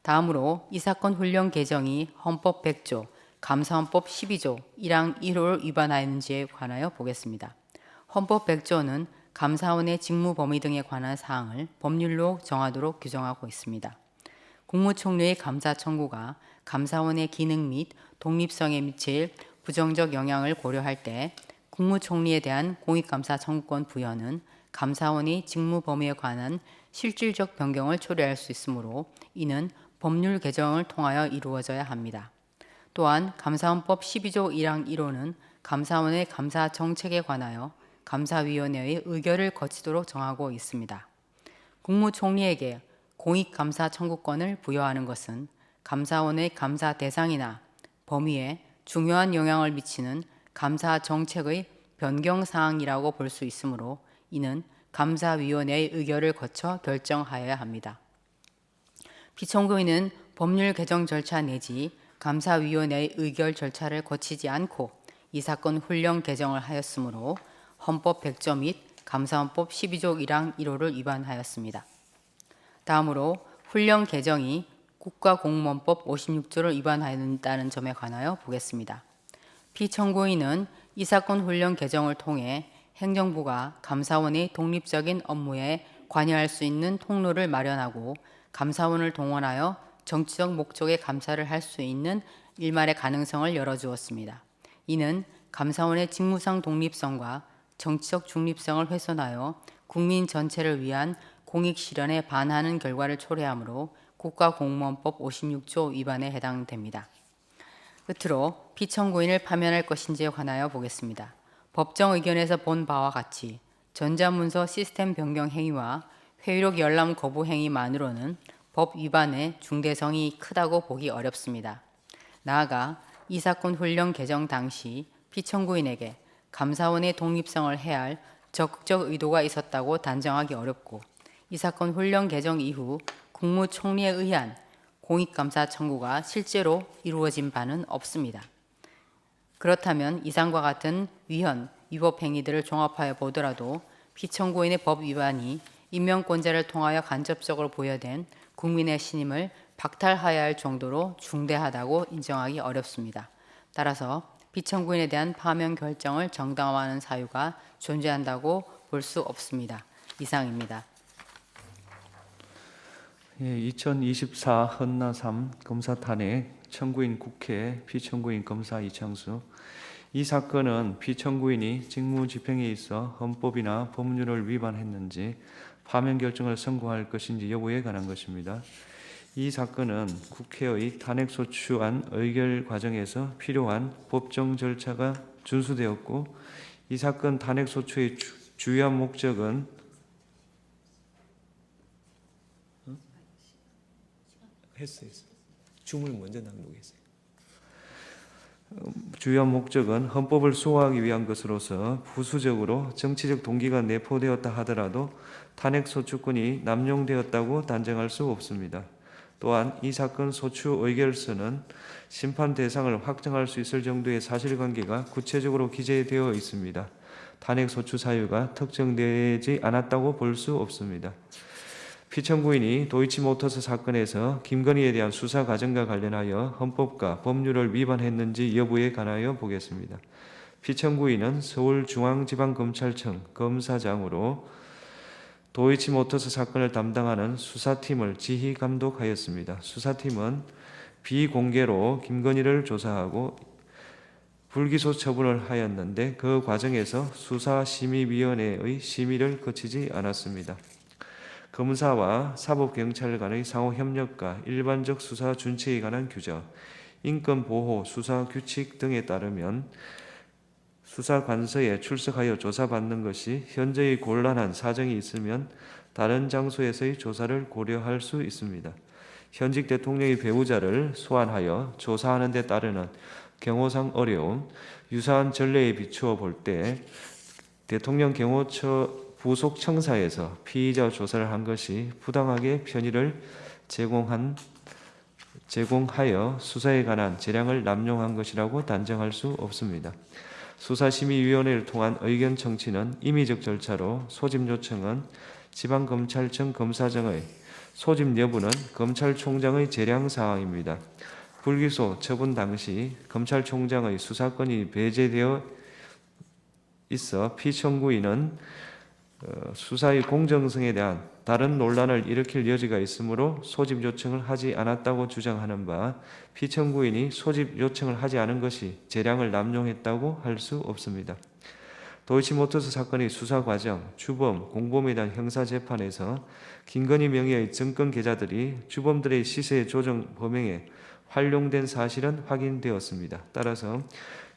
다음으로 이 사건 훈령 개정이 헌법 100조, 감사원법 12조 1항 1호를 위반하였는지에 관하여 보겠습니다. 헌법 100조는 감사원의 직무 범위 등에 관한 사항을 법률로 정하도록 규정하고 있습니다. 국무총리의 감사 청구가 감사원의 기능 및 독립성에 미칠 부정적 영향을 고려할 때 국무총리에 대한 공익감사 청구권 부여는 감사원이 직무 범위에 관한 실질적 변경을 초래할 수 있으므로 이는 법률 개정을 통하여 이루어져야 합니다. 또한 감사원법 12조 1항 1호는 감사원의 감사 정책에 관하여 감사위원회의 의결을 거치도록 정하고 있습니다. 국무총리에게 공익감사 청구권을 부여하는 것은 감사원의 감사 대상이나 범위에 중요한 영향을 미치는 감사 정책의 변경 사항이라고 볼 수 있으므로 이는 감사위원회의 의결을 거쳐 결정하여야 합니다. 피청구인은 법률 개정 절차 내지 감사위원회의 의결 절차를 거치지 않고 이 사건 훈령 개정을 하였으므로 헌법 100조 및 감사원법 12조 1항 1호를 위반하였습니다. 다음으로 훈령 개정이 국가공무원법 56조를 위반한다는 점에 관하여 보겠습니다. 피청구인은 이 사건 훈령 개정을 통해 행정부가 감사원의 독립적인 업무에 관여할 수 있는 통로를 마련하고 감사원을 동원하여 정치적 목적의 감사를 할 수 있는 일말의 가능성을 열어주었습니다. 이는 감사원의 직무상 독립성과 정치적 중립성을 훼손하여 국민 전체를 위한 공익 실현에 반하는 결과를 초래하므로 국가공무원법 56조 위반에 해당됩니다. 끝으로 피청구인을 파면할 것인지에 관하여 보겠습니다. 법정 의견에서 본 바와 같이 전자문서 시스템 변경 행위와 회의록 열람 거부 행위만으로는 법 위반의 중대성이 크다고 보기 어렵습니다. 나아가 이 사건 훈령 개정 당시 피청구인에게 감사원의 독립성을 해할 적극적 의도가 있었다고 단정하기 어렵고 이 사건 훈령 개정 이후 국무총리에 의한 공익감사 청구가 실제로 이루어진 바는 없습니다. 그렇다면 이상과 같은 위헌, 위법 행위들을 종합하여 보더라도 피청구인의 법 위반이 인명권자를 통하여 간접적으로 부여된 국민의 신임을 박탈하여야 할 정도로 중대하다고 인정하기 어렵습니다. 따라서 피청구인에 대한 파면 결정을 정당화하는 사유가 존재한다고 볼 수 없습니다. 이상입니다. 2024 헌나 3 검사 탄핵 청구인 국회 피청구인 검사 이창수. 이 사건은 피청구인이 직무 집행에 있어 헌법이나 법률을 위반했는지 파면 결정을 선고할 것인지 여부에 관한 것입니다. 이 사건은 국회의 탄핵소추안 의결 과정에서 필요한 법정 절차가 준수되었고 이 사건 탄핵소추의 주요한 목적은 했어요. 주문을 먼저 낭독했어요. 주요한 목적은 헌법을 수호하기 위한 것으로서 부수적으로 정치적 동기가 내포되었다 하더라도 탄핵소추권이 남용되었다고 단정할 수 없습니다. 또한 이 사건 소추 의결서는 심판 대상을 확정할 수 있을 정도의 사실관계가 구체적으로 기재되어 있습니다. 탄핵소추 사유가 특정되지 않았다고 볼 수 없습니다. 피청구인이 도이치모터스 사건에서 김건희에 대한 수사 과정과 관련하여 헌법과 법률을 위반했는지 여부에 관하여 보겠습니다. 피청구인은 서울중앙지방검찰청 검사장으로 도이치모터스 사건을 담당하는 수사팀을 지휘 감독하였습니다. 수사팀은 비공개로 김건희를 조사하고 불기소 처분을 하였는데 그 과정에서 수사심의위원회의 심의를 거치지 않았습니다. 검사와 사법경찰 간의 상호 협력과 일반적 수사 준칙에 관한 규정, 인권보호 수사 규칙 등에 따르면 수사관서에 출석하여 조사받는 것이 현재의 곤란한 사정이 있으면 다른 장소에서의 조사를 고려할 수 있습니다. 현직 대통령의 배우자를 소환하여 조사하는 데 따르는 경호상 어려움, 유사한 전례에 비추어 볼 때 대통령 경호처 부속 청사에서 피의자 조사를 한 것이 부당하게 편의를 제공하여 수사에 관한 재량을 남용한 것이라고 단정할 수 없습니다. 수사심의위원회를 통한 의견 청취는 임의적 절차로 소집 요청은 지방검찰청 검사장의 소집 여부는 검찰총장의 재량 사항입니다. 불기소 처분 당시 검찰총장의 수사권이 배제되어 있어 피청구인은 수사의 공정성에 대한 다른 논란을 일으킬 여지가 있으므로 소집 요청을 하지 않았다고 주장하는 바 피청구인이 소집 요청을 하지 않은 것이 재량을 남용했다고 할 수 없습니다. 도이치모터스 사건의 수사 과정, 주범, 공범에 대한 형사재판에서 김건희 명의의 정권 계좌들이 주범들의 시세 조정 범행에 활용된 사실은 확인되었습니다. 따라서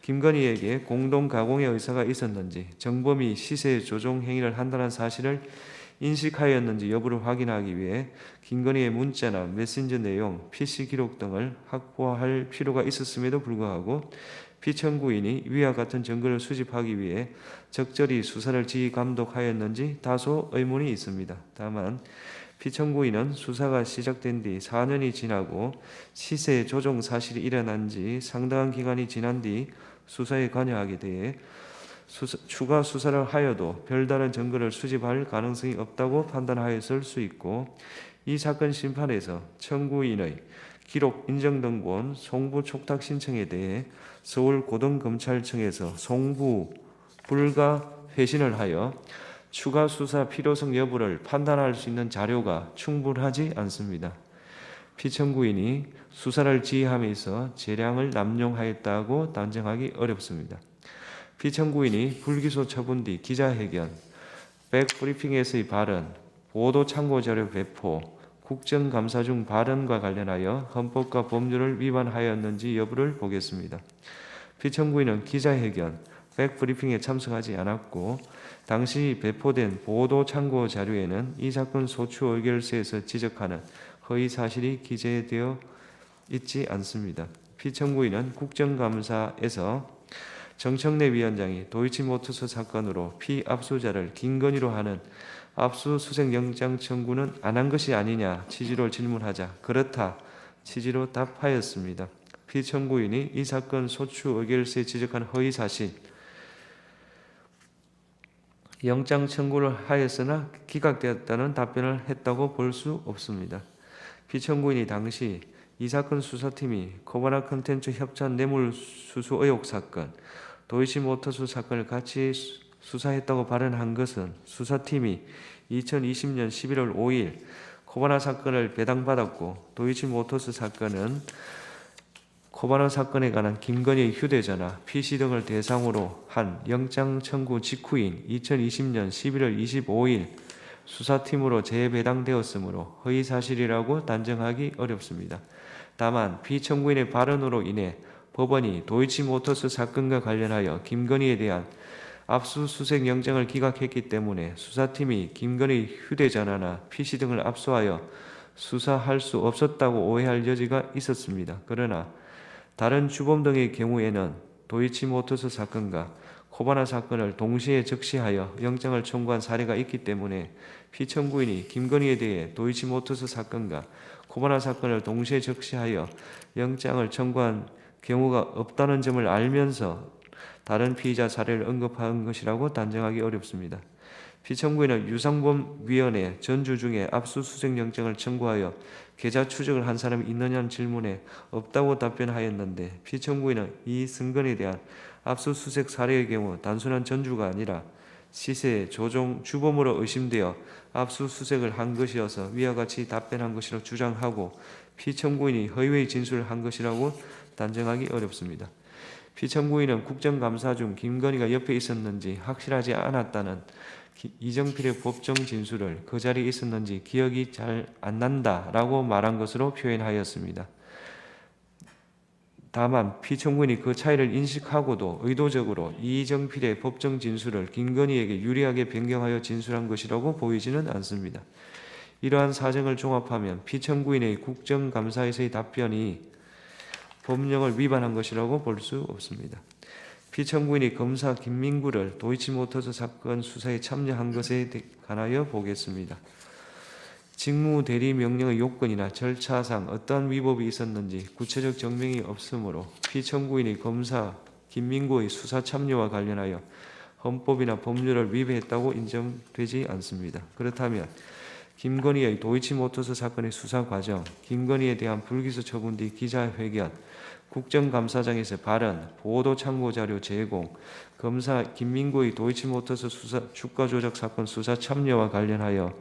김건희에게 공동 가공의 의사가 있었는지 정범이 시세 조종 행위를 한다는 사실을 인식하였는지 여부를 확인하기 위해 김건희의 문자나 메신저 내용, PC 기록 등을 확보할 필요가 있었음에도 불구하고 피청구인이 위와 같은 증거를 수집하기 위해 적절히 수사를 지휘 감독하였는지 다소 의문이 있습니다. 다만 피청구인은 수사가 시작된 뒤 4년이 지나고 시세 조정 사실이 일어난 지 상당한 기간이 지난 뒤 수사에 관여하게 돼 추가 수사를 하여도 별다른 증거를 수집할 가능성이 없다고 판단하였을 수 있고, 이 사건 심판에서 청구인의 기록 인정등본 송부 촉탁 신청에 대해 서울고등검찰청에서 송부 불가 회신을 하여 추가 수사 필요성 여부를 판단할 수 있는 자료가 충분하지 않습니다. 피청구인이 수사를 지휘함에서 재량을 남용하였다고 단정하기 어렵습니다. 피청구인이 불기소 처분 뒤 기자회견, 백브리핑에서의 발언, 보도 참고자료 배포, 국정감사 중 발언과 관련하여 헌법과 법률을 위반하였는지 여부를 보겠습니다. 피청구인은 기자회견, 백브리핑에 참석하지 않았고 당시 배포된 보도 참고 자료에는 이 사건 소추 의결서에서 지적하는 허위 사실이 기재되어 있지 않습니다. 피청구인은 국정감사에서 정청래 위원장이 도이치모터스 사건으로 피압수자를 김건희로 하는 압수수색 영장 청구는 안 한 것이 아니냐 취지로 질문하자 그렇다 취지로 답하였습니다. 피청구인이 이 사건 소추 의결서에 지적한 허위 사실, 영장 청구를 하였으나 기각되었다는 답변을 했다고 볼 수 없습니다. 피청구인이 당시 이 사건 수사팀이 코바나 컨텐츠 협찬 뇌물수수 의혹 사건, 도이치모터스 사건을 같이 수사했다고 발언한 것은 수사팀이 2020년 11월 5일 코바나 사건을 배당받았고 도이치모터스 사건은 코바나 사건에 관한 김건희의 휴대전화, PC 등을 대상으로 한 영장 청구 직후인 2020년 11월 25일 수사팀으로 재배당되었으므로 허위사실이라고 단정하기 어렵습니다. 다만 피청구인의 발언으로 인해 법원이 도이치모터스 사건과 관련하여 김건희에 대한 압수수색 영장을 기각했기 때문에 수사팀이 김건희 휴대전화나 PC 등을 압수하여 수사할 수 없었다고 오해할 여지가 있었습니다. 그러나 다른 주범 등의 경우에는 도이치모터스 사건과 코바나 사건을 동시에 적시하여 영장을 청구한 사례가 있기 때문에 피청구인이 김건희에 대해 도이치모터스 사건과 코바나 사건을 동시에 적시하여 영장을 청구한 경우가 없다는 점을 알면서 다른 피의자 사례를 언급한 것이라고 단정하기 어렵습니다. 피청구인은 유상범위원회 전주 중에 압수수색 영장을 청구하여 계좌 추적을 한 사람이 있느냐는 질문에 없다고 답변하였는데, 피청구인은 이 승건에 대한 압수수색 사례의 경우 단순한 전주가 아니라 시세 조종 주범으로 의심되어 압수수색을 한 것이어서 위와 같이 답변한 것이라고 주장하고 피청구인이 허위의 진술을 한 것이라고 단정하기 어렵습니다. 피청구인은 국정감사 중 김건희가 옆에 있었는지 확실하지 않았다는 이정필의 법정 진술을 그 자리에 있었는지 기억이 잘 안 난다라고 말한 것으로 표현하였습니다. 다만 피청구인이 그 차이를 인식하고도 의도적으로 이정필의 법정 진술을 김건희에게 유리하게 변경하여 진술한 것이라고 보이지는 않습니다. 이러한 사정을 종합하면 피청구인의 국정감사에서의 답변이 법령을 위반한 것이라고 볼 수 없습니다. 피청구인이 검사 김민구를 도이치모터스 사건 수사에 참여한 것에 관하여 보겠습니다. 직무대리명령의 요건이나 절차상 어떠한 위법이 있었는지 구체적 증명이 없으므로 피청구인이 검사 김민구의 수사 참여와 관련하여 헌법이나 법률을 위배했다고 인정되지 않습니다. 그렇다면 김건희의 도이치모터스 사건의 수사 과정, 김건희에 대한 불기소 처분 뒤 기자회견, 국정감사장에서 발언, 보도 참고자료 제공, 검사 김민구의 도이치모터스 수사 주가 조작 사건 수사 참여와 관련하여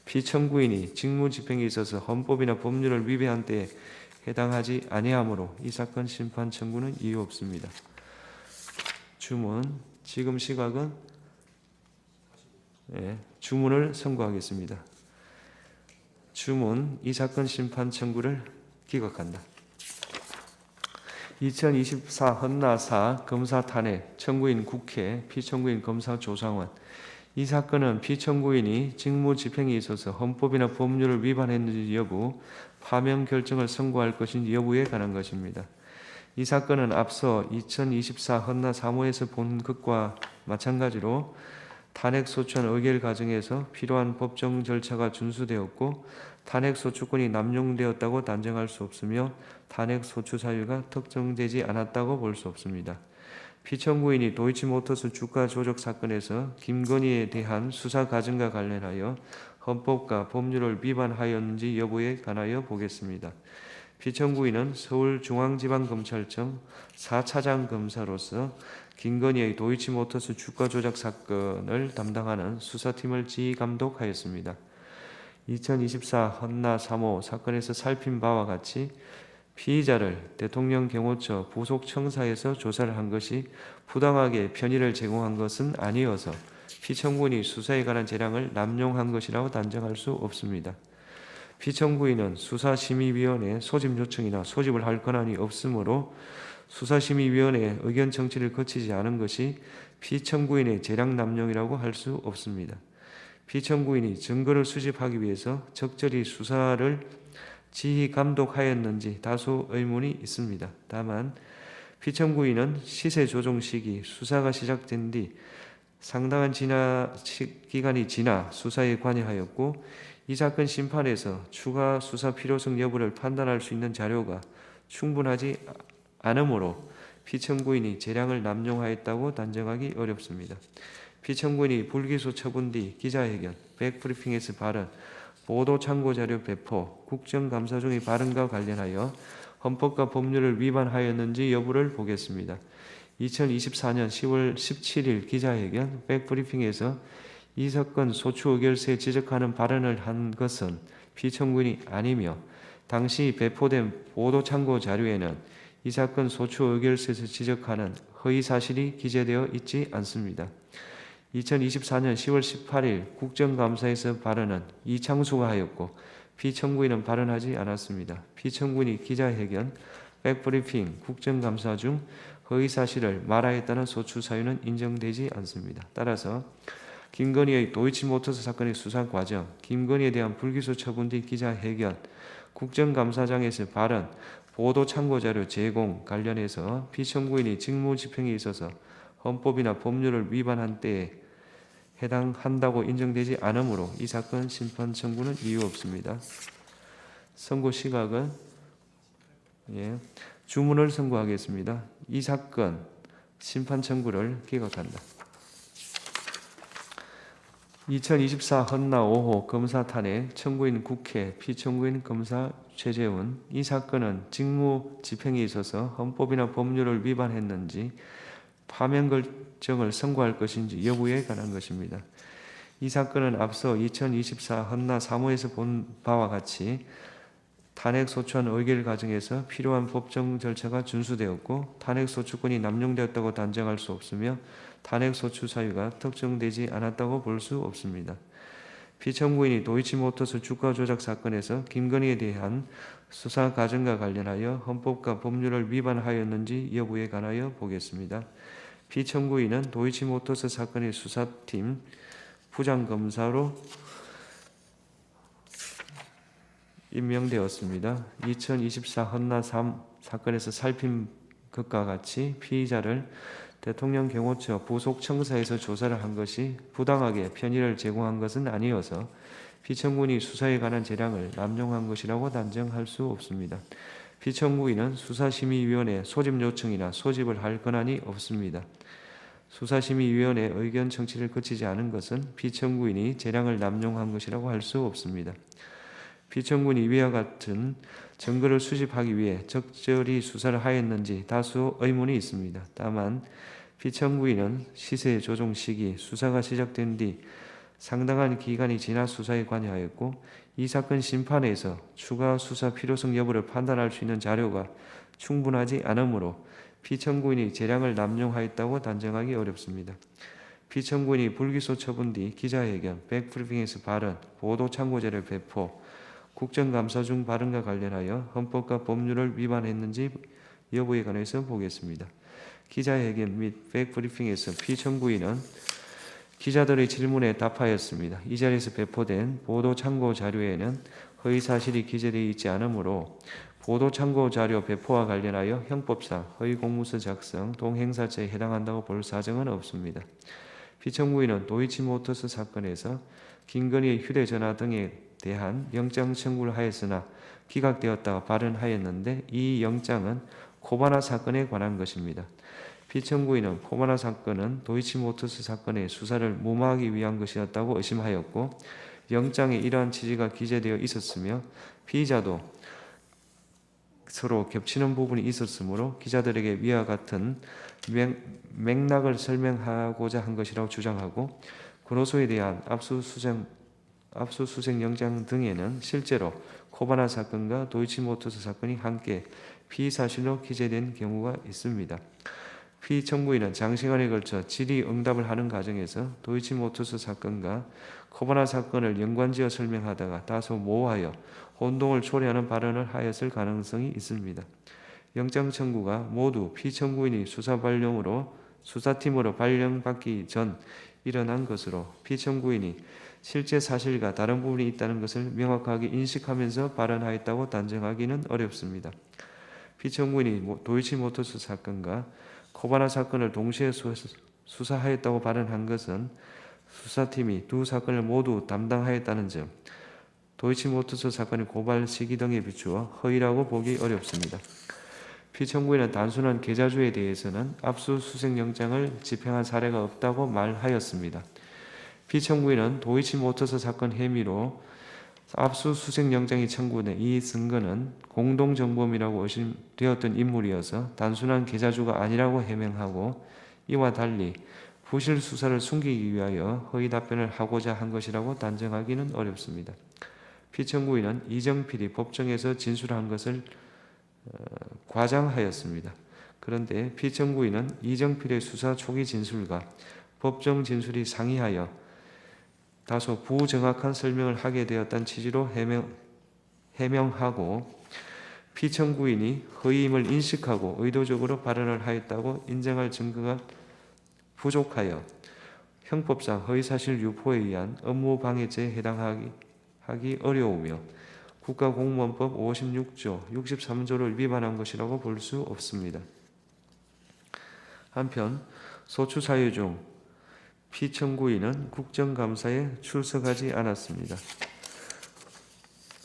피청구인이 직무집행에 있어서 헌법이나 법률을 위배한 때에 해당하지 아니하므로 이 사건 심판 청구는 이유 없습니다. 주문, 지금 시각은 주문을 선고하겠습니다. 주문, 이 사건 심판 청구를 기각한다. 2024 헌나사 검사 탄핵, 청구인 국회, 피청구인 검사 조상원. 이 사건은 피청구인이 직무집행에 있어서 헌법이나 법률을 위반했는지 여부, 파면 결정을 선고할 것인지 여부에 관한 것입니다. 이 사건은 앞서 2024 헌나 사무에서 본 것과 마찬가지로 탄핵소추안 의결 과정에서 필요한 법정 절차가 준수되었고 탄핵소추권이 남용되었다고 단정할 수 없으며 탄핵소추 사유가 특정되지 않았다고 볼 수 없습니다. 피청구인이 도이치모터스 주가 조작 사건에서 김건희에 대한 수사 과정과 관련하여 헌법과 법률을 위반하였는지 여부에 관하여 보겠습니다. 피청구인은 서울중앙지방검찰청 4차장 검사로서 김건희의 도이치모터스 주가 조작 사건을 담당하는 수사팀을 지휘감독하였습니다. 2024 헌나 3호 사건에서 살핀 바와 같이 피의자를 대통령 경호처 부속청사에서 조사를 한 것이 부당하게 편의를 제공한 것은 아니어서 피청구인이 수사에 관한 재량을 남용한 것이라고 단정할 수 없습니다. 피청구인은 수사심의위원회 소집 요청이나 소집을 할 권한이 없으므로 수사심의위원회의 의견 청취를 거치지 않은 것이 피청구인의 재량 남용이라고 할 수 없습니다. 피청구인이 증거를 수집하기 위해서 적절히 수사를 지휘 감독하였는지 다소 의문이 있습니다. 다만 피청구인은 시세 조정 시기 수사가 시작된 뒤 상당한 기간이 지나 수사에 관여하였고 이 사건 심판에서 추가 수사 필요성 여부를 판단할 수 있는 자료가 충분하지 않으므로 피청구인이 재량을 남용하였다고 단정하기 어렵습니다. 피청구인이 불기소 처분 뒤 기자회견, 백브리핑에서 발언, 보도 참고 자료 배포, 국정감사 중의 발언과 관련하여 헌법과 법률을 위반하였는지 여부를 보겠습니다. 2024년 10월 17일 기자회견, 백브리핑에서 이 사건 소추 의결서에 지적하는 발언을 한 것은 피청구인이 아니며 당시 배포된 보도 참고 자료에는 이 사건 소추 의결서에서 지적하는 허위 사실이 기재되어 있지 않습니다. 2024년 10월 18일 국정감사에서 발언은 이창수가 하였고 피청구인은 발언하지 않았습니다. 피청구인이 기자회견, 백브리핑, 국정감사 중 허위 사실을 말하였다는 소추 사유는 인정되지 않습니다. 따라서 김건희의 도이치모터스 사건의 수사 과정, 김건희에 대한 불기소 처분 뒤 기자회견, 국정감사장에서 발언, 보도 참고자료 제공 관련해서 피청구인이 직무집행에 있어서 헌법이나 법률을 위반한 때에 해당한다고 인정되지 않으므로 이 사건 심판 청구는 이유 없습니다. 선고 시각은 주문을 선고하겠습니다. 이 사건 심판 청구를 기각한다. 2024 헌나 5호 검사 탄핵 청구인 국회 피청구인 검사 최재훈 이 사건은 직무 집행에 있어서 헌법이나 법률을 위반했는지 파면 결정을 선고할 것인지 여부에 관한 것입니다. 이 사건은 앞서 2024 헌나 3호에서 본 바와 같이 탄핵소추안 의결 과정에서 필요한 법정 절차가 준수되었고 탄핵소추권이 남용되었다고 단정할 수 없으며 탄핵소추 사유가 특정되지 않았다고 볼 수 없습니다. 피청구인이 도이치모터스 주가 조작 사건에서 김건희에 대한 수사 과정과 관련하여 헌법과 법률을 위반하였는지 여부에 관하여 보겠습니다. 피청구인은 도이치모터스 사건의 수사팀 부장검사로 임명되었습니다. 2024 헌나 3 사건에서 살핀 것과 같이 피의자를 대통령 경호처 부속청사에서 조사를 한 것이 부당하게 편의를 제공한 것은 아니어서 피청구인이 수사에 관한 재량을 남용한 것이라고 단정할 수 없습니다. 피청구인은 수사심의위원회 소집 요청이나 소집을 할 권한이 없습니다. 수사심의위원회 의견 청취를 거치지 않은 것은 피청구인이 재량을 남용한 것이라고 할 수 없습니다. 피청구인이 위와 같은 증거를 수집하기 위해 적절히 수사를 하였는지 다수 의문이 있습니다. 다만 피청구인은 시세 조정 시기 수사가 시작된 뒤 상당한 기간이 지나 수사에 관여하였고 이 사건 심판에서 추가 수사 필요성 여부를 판단할 수 있는 자료가 충분하지 않으므로 피청구인이 재량을 남용하였다고 단정하기 어렵습니다. 피청구인이 불기소 처분 뒤 기자회견, 백브리핑에서 발언, 보도 참고자료 배포, 국정감사 중 발언과 관련하여 헌법과 법률을 위반했는지 여부에 관해서 보겠습니다. 기자회견 및 백브리핑에서 피청구인은 기자들의 질문에 답하였습니다. 이 자리에서 배포된 보도 참고 자료에는 허위 사실이 기재되어 있지 않으므로 보도 참고 자료 배포와 관련하여 형법상 허위 공문서 작성, 동행사죄에 해당한다고 볼 사정은 없습니다. 피청구인은 도이치모터스 사건에서 김건희의 휴대전화 등에 대한 영장 청구를 하였으나 기각되었다고 발언하였는데 이 영장은 코바나 사건에 관한 것입니다. 피청구인은 코바나 사건은 도이치모터스 사건의 수사를 무마하기 위한 것이었다고 의심하였고 영장에 이러한 취지가 기재되어 있었으며 피의자도 서로 겹치는 부분이 있었으므로 기자들에게 위와 같은 맥락을 설명하고자 한 것이라고 주장하고 군호소에 대한 압수수색 영장 등에는 실제로 코바나 사건과 도이치모터스 사건이 함께 피의사실로 기재된 경우가 있습니다. 피청구인은 장시간에 걸쳐 질의응답을 하는 과정에서 도이치모터스 사건과 코바나 사건을 연관지어 설명하다가 다소 모호하여 혼동을 초래하는 발언을 하였을 가능성이 있습니다. 영장 청구가 모두 피청구인이 수사팀으로 발령받기 전 일어난 것으로 피청구인이 실제 사실과 다른 부분이 있다는 것을 명확하게 인식하면서 발언하였다고 단정하기는 어렵습니다. 피청구인이 도이치모터스 사건과 코바나 사건을 동시에 수사하였다고 발언한 것은 수사팀이 두 사건을 모두 담당하였다는 점, 도이치모터스 사건의 고발 시기 등에 비추어 허위라고 보기 어렵습니다. 피청구인은 단순한 계좌주에 대해서는 압수수색 영장을 집행한 사례가 없다고 말하였습니다. 피청구인은 도이치모터스 사건 혐의로 압수수색 영장이 청구된 이 증거는 공동정범이라고 의심되었던 인물이어서 단순한 계좌주가 아니라고 해명하고 이와 달리 부실 수사를 숨기기 위하여 허위 답변을 하고자 한 것이라고 단정하기는 어렵습니다. 피청구인은 이정필이 법정에서 진술한 것을 과장하였습니다. 그런데 피청구인은 이정필의 수사 초기 진술과 법정 진술이 상이하여 다소 부정확한 설명을 하게 되었다는 취지로 해명하고 피청구인이 허위임을 인식하고 의도적으로 발언을 하였다고 인정할 증거가 부족하여 형법상 허위사실 유포에 의한 업무방해죄에 해당하기 어려우며 국가공무원법 56조, 63조를 위반한 것이라고 볼 수 없습니다. 한편 소추 사유 중 피청구인은 국정감사에 출석하지 않았습니다.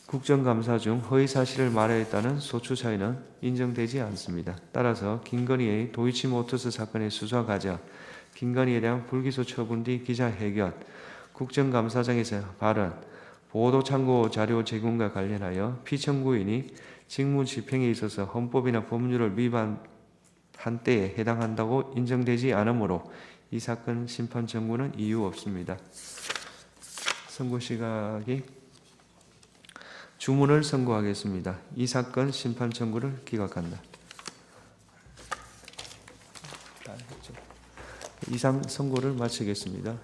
국정감사 중 허위사실을 말하였다는 소추 사유는 인정되지 않습니다. 따라서 김건희의 도이치모터스 사건의 수사 과정, 김건희에 대한 불기소 처분 뒤 기자회견, 국정감사장에서 발언, 보도참고 자료 제공과 관련하여 피청구인이 직무집행에 있어서 헌법이나 법률을 위반한 때에 해당한다고 인정되지 않으므로 이 사건 심판 청구는 이유 없습니다. 선고 시각이 주문을 선고하겠습니다. 이 사건 심판 청구를 기각한다. 이상 선고를 마치겠습니다.